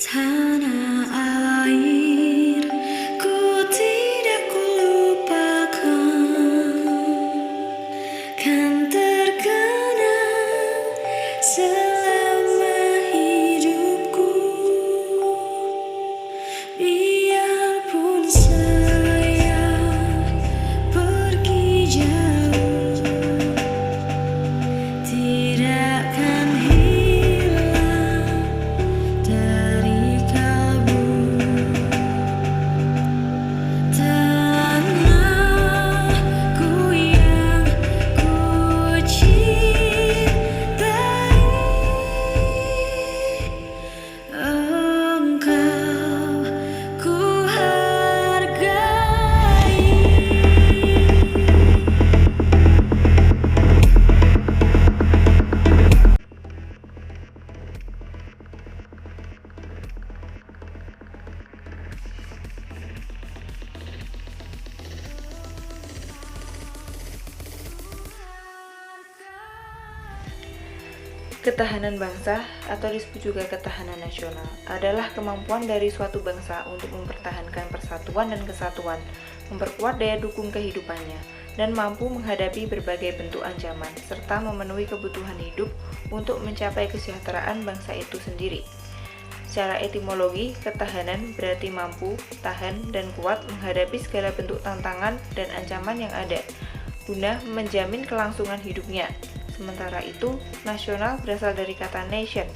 Tanah air, ku tidak kulupakan, kan terkenang selama hidupku. Biarpun saya pergi jauh, tidak akan hilang dari kalbu. Tanahku yang ku cintai, engkau ku hargai. Ketahanan bangsa, atau disebut juga ketahanan nasional, adalah kemampuan dari suatu bangsa untuk mempertahankan persatuan dan kesatuan, memperkuat daya dukung kehidupannya, dan mampu menghadapi berbagai bentuk ancaman, serta memenuhi kebutuhan hidup untuk mencapai kesejahteraan bangsa itu sendiri. Secara etimologi, ketahanan berarti mampu, tahan, dan kuat menghadapi segala bentuk tantangan dan ancaman yang ada, guna menjamin kelangsungan hidupnya. Sementara itu, nasional berasal dari kata nation,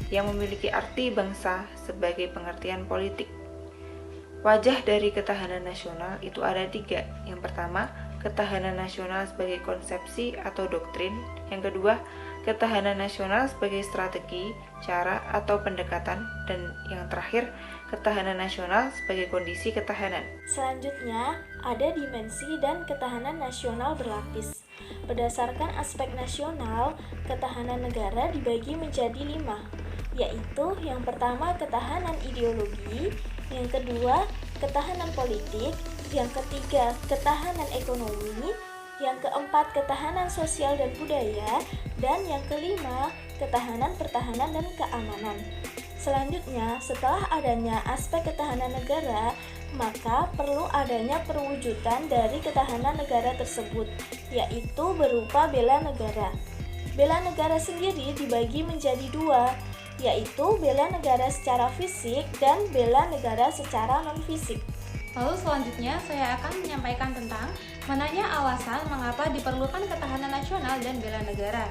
yang memiliki arti bangsa sebagai pengertian politik. Wajah dari ketahanan nasional itu ada 3. Yang pertama, ketahanan nasional sebagai konsepsi atau doktrin. Yang kedua, ketahanan nasional sebagai strategi, cara, atau pendekatan. Dan yang terakhir, ketahanan nasional sebagai kondisi ketahanan. Selanjutnya, ada dimensi dan ketahanan nasional berlapis. Berdasarkan aspek nasional, ketahanan negara dibagi menjadi 5, yaitu yang pertama ketahanan ideologi, yang kedua ketahanan politik, yang ketiga ketahanan ekonomi, yang keempat ketahanan sosial dan budaya, dan yang kelima ketahanan pertahanan dan keamanan. Selanjutnya, setelah adanya aspek ketahanan negara, maka perlu adanya perwujudan dari ketahanan negara tersebut, yaitu berupa bela negara. Bela negara sendiri dibagi menjadi 2, yaitu bela negara secara fisik dan bela negara secara non-fisik. Lalu selanjutnya saya akan menyampaikan tentang mananya alasan mengapa diperlukan ketahanan nasional dan bela negara.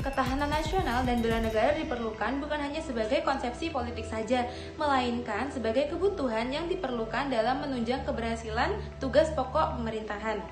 Ketahanan nasional dan bela negara diperlukan bukan hanya sebagai konsepsi politik saja, melainkan sebagai kebutuhan yang diperlukan dalam menunjang keberhasilan tugas pokok pemerintahan.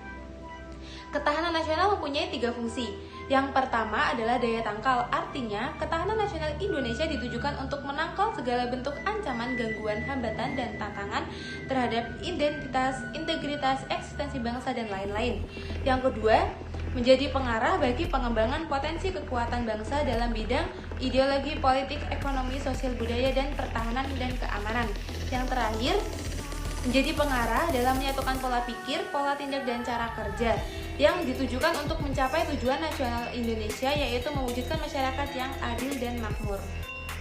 Ketahanan nasional mempunyai 3 fungsi. Yang pertama adalah daya tangkal, artinya ketahanan nasional Indonesia ditujukan untuk menangkal segala bentuk ancaman, gangguan, hambatan, dan tantangan terhadap identitas, integritas, eksistensi bangsa, dan lain-lain. Yang kedua, menjadi pengarah bagi pengembangan potensi kekuatan bangsa dalam bidang ideologi, politik, ekonomi, sosial, budaya, dan pertahanan dan keamanan. Yang terakhir, menjadi pengarah dalam menyatukan pola pikir, pola tindak, dan cara kerja yang ditujukan untuk mencapai tujuan nasional Indonesia, yaitu mewujudkan masyarakat yang adil dan makmur.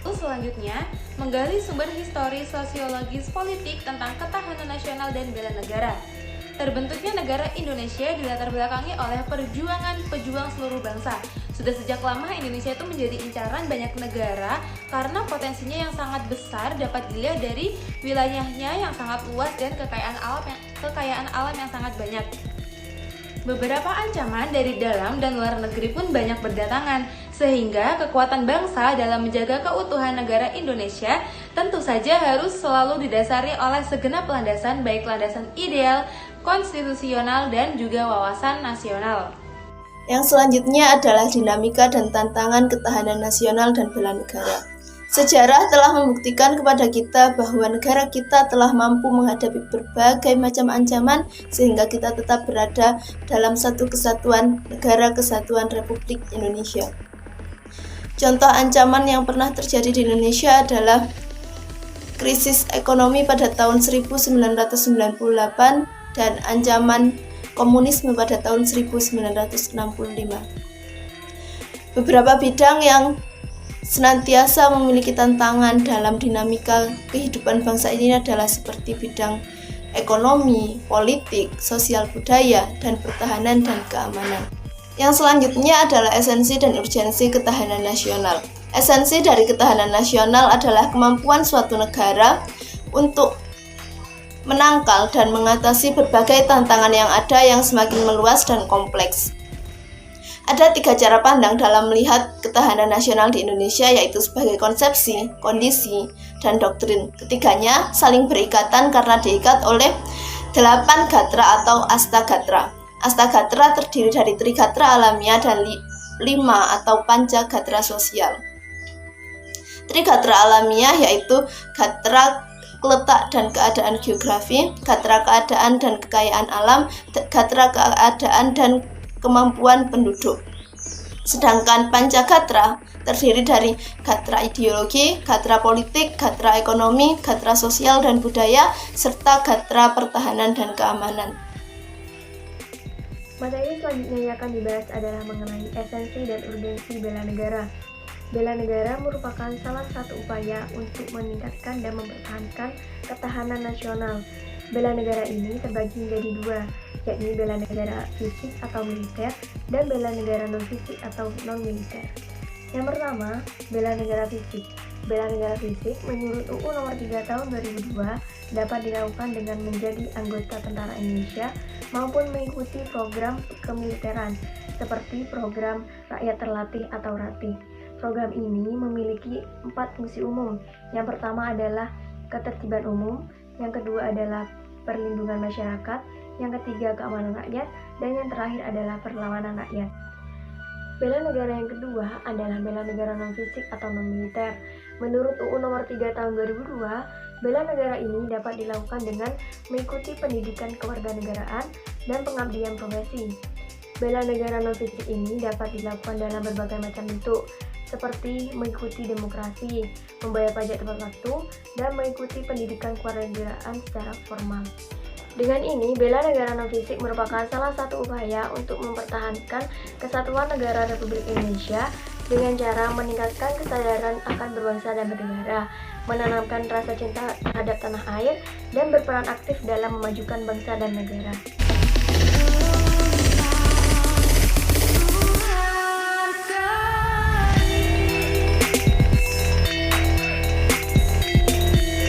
Lalu selanjutnya, menggali sumber historis, sosiologis, politik tentang ketahanan nasional dan bela negara. Terbentuknya negara Indonesia dilatar belakangi oleh perjuangan pejuang seluruh bangsa. Sudah sejak lama Indonesia itu menjadi incaran banyak negara karena potensinya yang sangat besar dapat dilihat dari wilayahnya yang sangat luas dan kekayaan alam yang sangat banyak. Beberapa ancaman dari dalam dan luar negeri pun banyak berdatangan, sehingga kekuatan bangsa dalam menjaga keutuhan negara Indonesia tentu saja harus selalu didasari oleh segenap landasan, baik landasan ideal, konstitusional, dan juga wawasan nasional. Yang selanjutnya adalah dinamika dan tantangan ketahanan nasional dan bela negara. Sejarah telah membuktikan kepada kita bahwa negara kita telah mampu menghadapi berbagai macam ancaman sehingga kita tetap berada dalam satu kesatuan negara kesatuan Republik Indonesia. Contoh ancaman yang pernah terjadi di Indonesia adalah krisis ekonomi pada tahun 1998 dan ancaman komunisme pada tahun 1965. Beberapa bidang yang senantiasa memiliki tantangan dalam dinamika kehidupan bangsa ini adalah seperti bidang ekonomi, politik, sosial budaya, dan pertahanan dan keamanan. Yang selanjutnya adalah esensi dan urgensi ketahanan nasional. Esensi dari ketahanan nasional adalah kemampuan suatu negara untuk menangkal dan mengatasi berbagai tantangan yang ada yang semakin meluas dan kompleks. Ada 3 cara pandang dalam melihat ketahanan nasional di Indonesia, yaitu sebagai konsepsi, kondisi, dan doktrin. Ketiganya saling berikatan karena diikat oleh 8 gatra atau astagatra. Astagatra terdiri dari trigatra alamiah dan 5 atau panca gatra sosial. Trigatra alamiah yaitu gatra letak dan keadaan geografi, gatra keadaan dan kekayaan alam, gatra keadaan dan kemampuan penduduk. Sedangkan pancagatra terdiri dari gatra ideologi, gatra politik, gatra ekonomi, gatra sosial dan budaya, serta gatra pertahanan dan keamanan. Materi selanjutnya yang akan dibahas adalah mengenai esensi dan urgensi bela negara. Bela negara merupakan salah satu upaya untuk meningkatkan dan mempertahankan ketahanan nasional. Bela negara ini terbagi menjadi 2, yakni bela negara fisik atau militer dan bela negara non-fisik atau non-militer. Yang pertama, bela negara fisik. Bela negara fisik menurut UU Nomor 3 Tahun 2002 dapat dilakukan dengan menjadi anggota Tentara Indonesia maupun mengikuti program kemiliteran seperti program Rakyat Terlatih atau RATI. Program ini memiliki 4 fungsi umum. Yang pertama adalah ketertiban umum, yang kedua adalah perlindungan masyarakat, yang ketiga keamanan rakyat, dan yang terakhir adalah perlawanan rakyat. Bela negara yang kedua adalah bela negara non-fisik atau non-militer. Menurut UU Nomor 3 Tahun 2002, bela negara ini dapat dilakukan dengan mengikuti pendidikan kewarganegaraan dan pengabdian profesi. Bela negara non-fisik ini dapat dilakukan dalam berbagai macam bentuk, seperti mengikuti demokrasi, membayar pajak tepat waktu, dan mengikuti pendidikan kewarganegaraan secara formal. Dengan ini, bela negara non-fisik merupakan salah satu upaya untuk mempertahankan kesatuan negara Republik Indonesia dengan cara meningkatkan kesadaran akan berbangsa dan bernegara, menanamkan rasa cinta terhadap tanah air, dan berperan aktif dalam memajukan bangsa dan negara.